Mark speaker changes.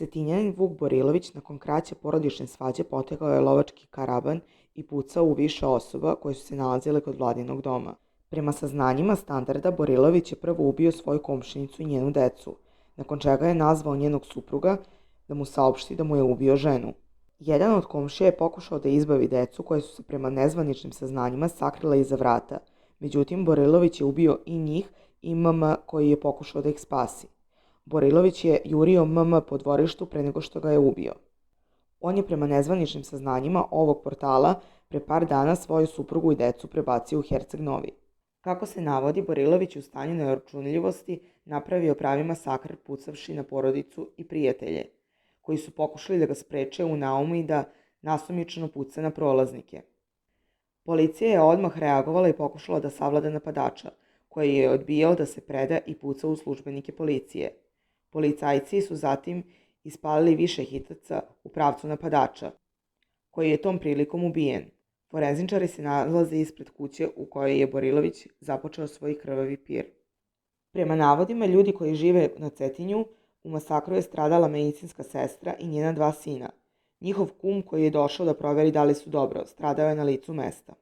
Speaker 1: Cetinjanin Vuk Borilović nakon kraće porodične svađe potegao je lovački karaban i pucao u više osoba koje su se nalazile kod Vladinog doma. Prema saznanjima Standarda, Borilović je prvo ubio svoju komšinicu i njenu decu, nakon čega je nazvao njenog supruga da mu saopšti da mu je ubio ženu. Jedan od komšija je pokušao da izbavi decu koje su se prema nezvaničnim saznanjima sakrila iza vrata, međutim Borilović je ubio i njih i MM koji je pokušao da ih spasi. Borilović je jurio MM po dvorištu pre nego što ga je ubio. On je prema nezvaničnim saznanjima ovog portala pre par dana svoju suprugu i decu prebacio u Herceg Novi. Kako se navodi, Borilović je u stanju neuračunljivosti napravio pravi masakr pucavši na porodicu i prijatelje, koji su pokušali da ga spreče u naumu i da nasumično puca na prolaznike. Policija je odmah reagovala i pokušala da savlada napadača, koji je odbijao da se preda i pucao u službenike policije. Policajci su zatim ispalili više hitaca u pravcu napadača, koji je tom prilikom ubijen. Forenzičari se nalaze ispred kuće u kojoj je Borilović započeo svoj krvavi pir. Prema navodima, ljudi koji žive na Cetinju, u masakru je stradala medicinska sestra i njena 2 sina. Njihov kum koji je došao da proveri da li su dobro, stradao je na licu mesta.